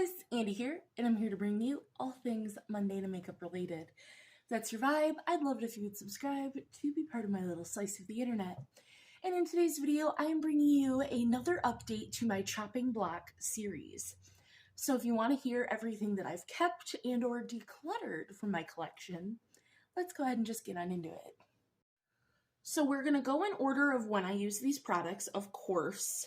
Hey guys, Andy here, and I'm here to bring you all things mundane and makeup related. If that's your vibe, I'd love it if you would subscribe to be part of my little slice of the internet. And in today's video, I am bringing you another update to my chopping block series. So if you want to hear everything that I've kept and or decluttered from my collection, let's go ahead and just get on into it. So we're going to go in order of when I use these products, of course.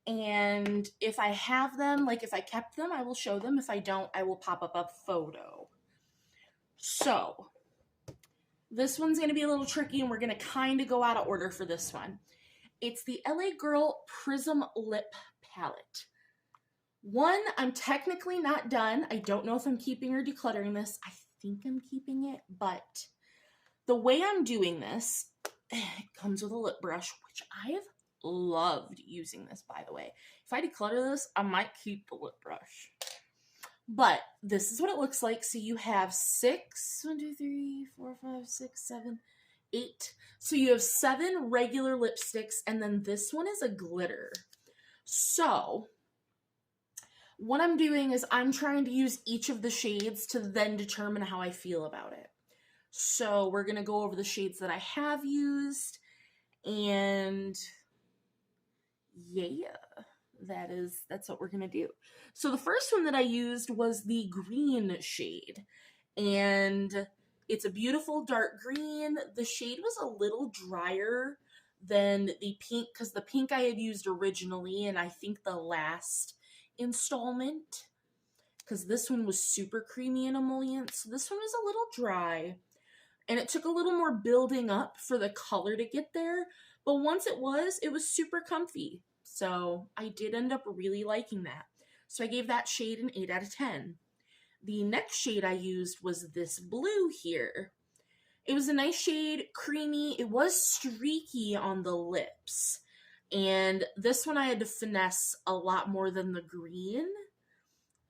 And if I have them, like if I kept them, I will show them. If I don't, I will pop up a photo. So this one's going to be a little tricky, and we're going to kind of go out of order for this one. It's the LA Girl Prism Lip Palette. One, I'm technically not done. I don't know if I'm keeping or decluttering this. I think I'm keeping it, but the way I'm doing this, it comes with a lip brush, which I've loved using this, by the way. If I declutter this, I might keep the lip brush. But this is what it looks like. So you have 6, 1, 2, 3, 4, 5, 6, 7, 8. So you have 7 regular lipsticks, and then this one is a glitter. So what I'm doing is I'm trying to use each of the shades to then determine how I feel about it. So we're going to go over the shades that I have used, and yeah, that's what we're gonna do. So the first one that I used was the green shade, and it's a beautiful dark green. The shade was a little drier than the pink, because the pink I had used originally, and I think the last installment, because this one was super creamy and emollient. So this one was a little dry, and it took a little more building up for the color to get there. But once it was super comfy. So I did end up really liking that. So I gave that shade an 8 out of 10. The next shade I used was this blue here. It was a nice shade, creamy. It was streaky on the lips. And this one I had to finesse a lot more than the green.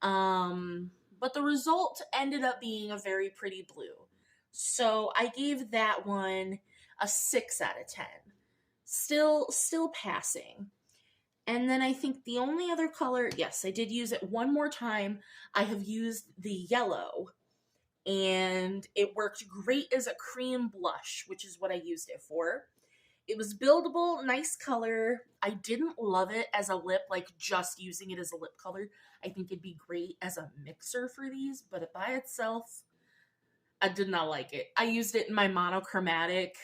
But the result ended up being a very pretty blue. So I gave that one a 6 out of 10. Still passing. And then I think the only other color, yes, I did use it one more time. I have used the yellow, and it worked great as a cream blush, which is what I used it for. It was buildable, nice color. I didn't love it as a lip, like just using it as a lip color. I think it'd be great as a mixer for these, but by itself, I did not like it. I used it in my monochromatic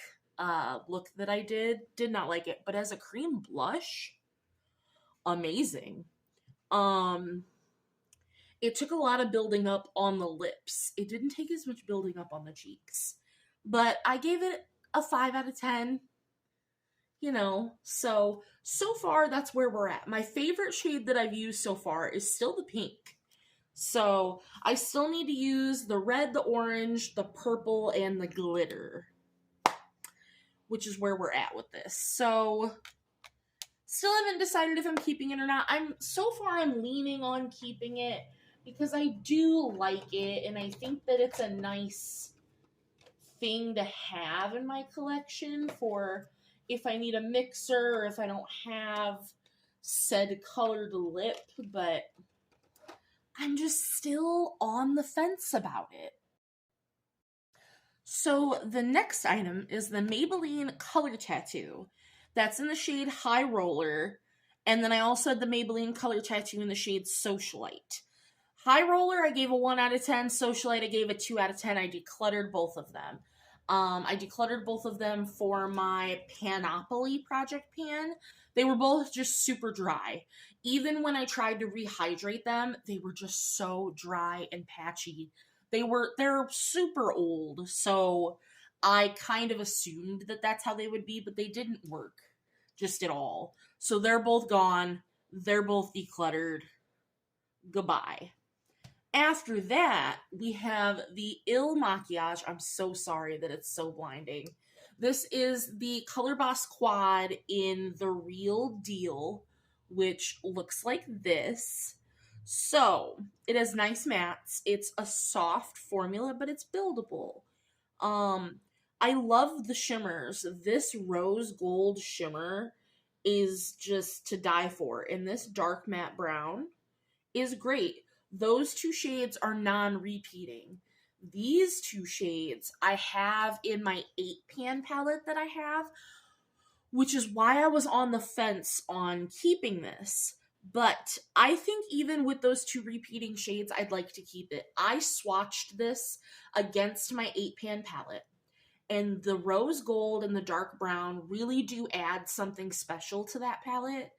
look that I did not like it, but as a cream blush, amazing. It took a lot of building up on the lips. It didn't take as much building up on the cheeks, but I gave it a 5 out of 10. You know, so far that's where we're at. My favorite shade that I've used so far is still the pink. So I still need to use the red, the orange, the purple, and the glitter, which is where we're at with this. So still haven't decided if I'm keeping it or not. So far I'm leaning on keeping it because I do like it, and I think that it's a nice thing to have in my collection for if I need a mixer or if I don't have said colored lip, but I'm just still on the fence about it. So the next item is the Maybelline Color Tattoo. That's in the shade High Roller. And then I also had the Maybelline Color Tattoo in the shade Socialite. High Roller, I gave a 1 out of 10. Socialite, I gave a 2 out of 10. I decluttered both of them. I decluttered both of them for my Panopoly project pan. They were both just super dry. Even when I tried to rehydrate them, they were just so dry and patchy. They're super old, so I kind of assumed that that's how they would be, but they didn't work just at all. So they're both gone. They're both decluttered. Goodbye. After that, we have the Il Makiage. I'm so sorry that it's so blinding. This is the Color Boss Quad in the Real Deal, which looks like this. So it has nice mattes. It's a soft formula, but it's buildable. I love the shimmers. This rose gold shimmer is just to die for. And this dark matte brown is great. Those two shades are non-repeating. These two shades I have in my 8-pan palette that I have, which is why I was on the fence on keeping this. But I think even with those two repeating shades, I'd like to keep it. I swatched this against my 8-pan palette, and the rose gold and the dark brown really do add something special to that palette.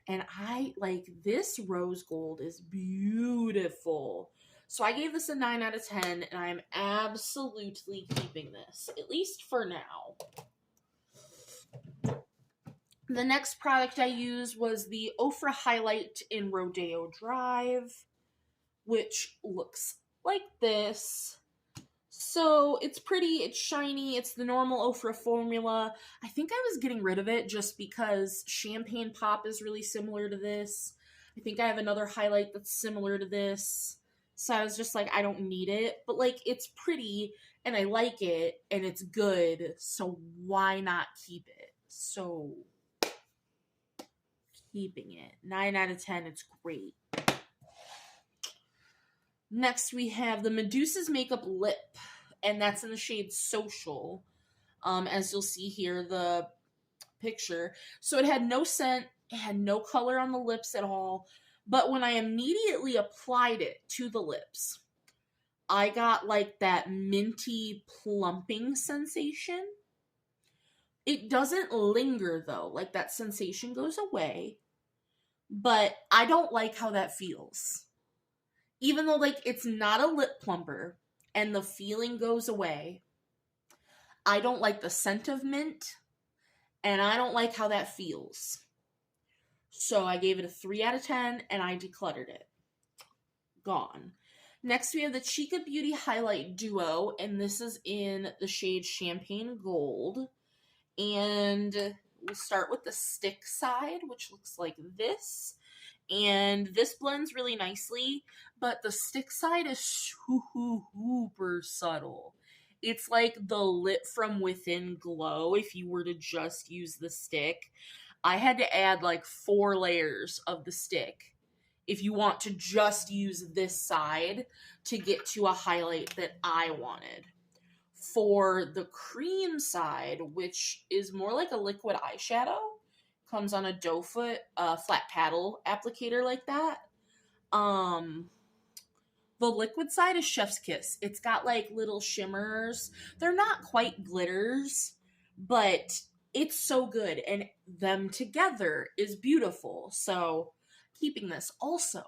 And I like this rose gold is beautiful. So I gave this a 9 out of 10, and I'm absolutely keeping this, at least for now. The next product I used was the Ofra Highlight in Rodeo Drive, which looks like this. So it's pretty, it's shiny, it's the normal Ofra formula. I think I was getting rid of it just because Champagne Pop is really similar to this. I think I have another highlight that's similar to this. So I was just like, I don't need it. But like, it's pretty, and I like it, and it's good, so why not keep it? So keeping it. 9 out of 10, it's great. Next, we have the Medusa's Makeup Lip, and that's in the shade Social, as you'll see here, the picture. So it had no scent, it had no color on the lips at all, but when I immediately applied it to the lips, I got like that minty plumping sensation. It doesn't linger though, like that sensation goes away, but I don't like how that feels. Even though like it's not a lip plumper and the feeling goes away, I don't like the scent of mint, and I don't like how that feels. So I gave it a 3 out of 10, and I decluttered it. Gone. Next, we have the Chica Beauty Highlight Duo, and this is in the shade Champagne Gold. And we'll start with the stick side, which looks like this. And this blends really nicely, but the stick side is super subtle. It's like the lit from within glow if you were to just use the stick. I had to add like 4 layers of the stick if you want to just use this side to get to a highlight that I wanted. For the cream side, which is more like a liquid eyeshadow, comes on a doe foot flat paddle applicator like that. The liquid side is Chef's Kiss. It's got like little shimmers. They're not quite glitters, but it's so good, and them together is beautiful. So keeping this. Also,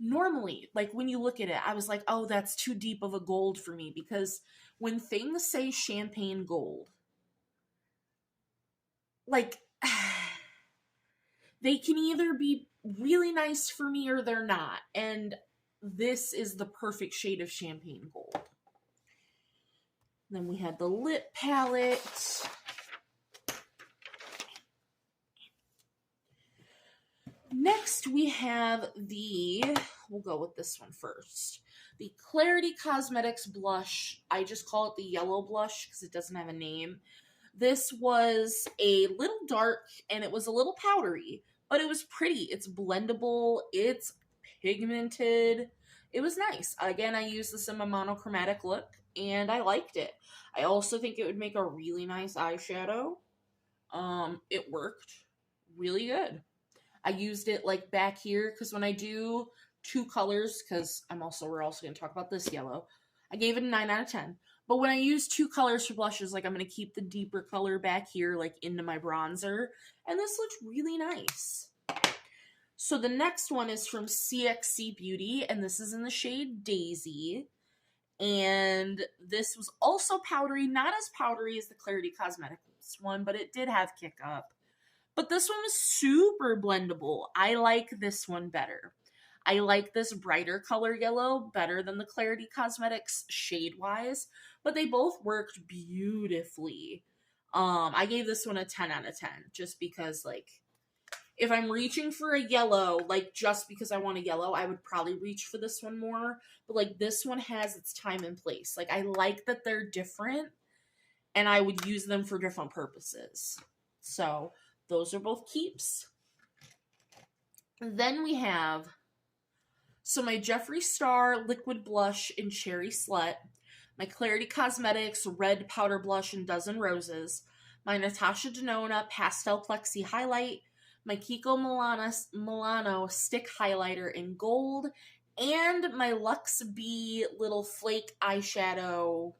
normally, like when you look at it, I was like, oh, that's too deep of a gold for me, because when things say champagne gold, like they can either be really nice for me or they're not. And this is the perfect shade of champagne gold. Then we had the lip palette. Next, we have we'll go with this one first. The Clarity Cosmetics blush. I just call it the yellow blush because it doesn't have a name. This was a little dark, and it was a little powdery, but it was pretty. It's blendable. It's pigmented. It was nice. Again, I used this in my monochromatic look, and I liked it. I also think it would make a really nice eyeshadow. It worked really good. I used it like back here because when I do 2 colors, because we're also going to talk about this yellow, I gave it a 9 out of 10. But when I use 2 colors for blushes, like I'm going to keep the deeper color back here, like into my bronzer, and this looks really nice. So the next one is from CXC Beauty, and this is in the shade Daisy. And this was also powdery, not as powdery as the Clarity Cosmetics one, but it did have kick up. But this one was super blendable. I like this one better. I like this brighter color yellow better than the Clarity Cosmetics shade-wise, but they both worked beautifully. I gave this one a 10 out of 10, just because, like, if I'm reaching for a yellow, like, just because I want a yellow, I would probably reach for this one more. But, like, this one has its time and place. Like, I like that they're different, and I would use them for different purposes. So those are both keeps. Then we have So my Jeffree Star Liquid Blush in Cherry Slut, my Clarity Cosmetics Red Powder Blush in Dozen Roses, my Natasha Denona Pastel Plexi Highlight, my Kiko Milano Stick Highlighter in Gold, and my Luxe B Little Flake Eyeshadow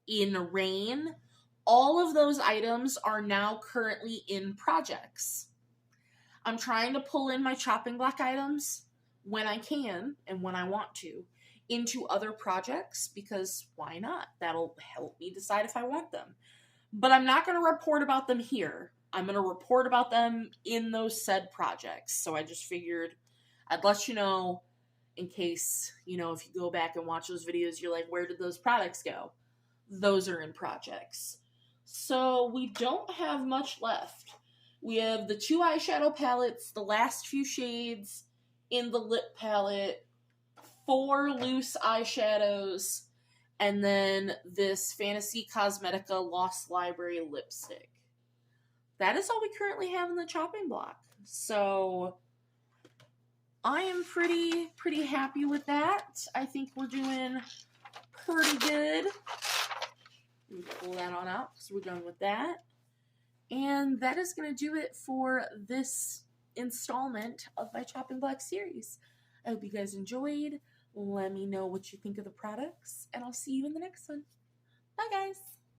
in Rain. All of those items are now currently in projects. I'm trying to pull in my chopping block items when I can and when I want to into other projects, because why not? That'll help me decide if I want them. But I'm not going to report about them here. I'm going to report about them in those said projects. So I just figured I'd let you know in case, you know, if you go back and watch those videos, you're like, where did those products go? Those are in projects. So we don't have much left. We have the 2 eyeshadow palettes, the last few shades in the lip palette, 4 loose eyeshadows, and then this Fantasy Cosmetica Lost Library lipstick. That is all we currently have in the chopping block. So I am pretty happy with that. I think we're doing pretty good. Let me pull that on out because we're done with that. And that is going to do it for this installment of my chopping block series. I hope you guys enjoyed. Let me know what you think of the products, and I'll see you in the next one. Bye, guys.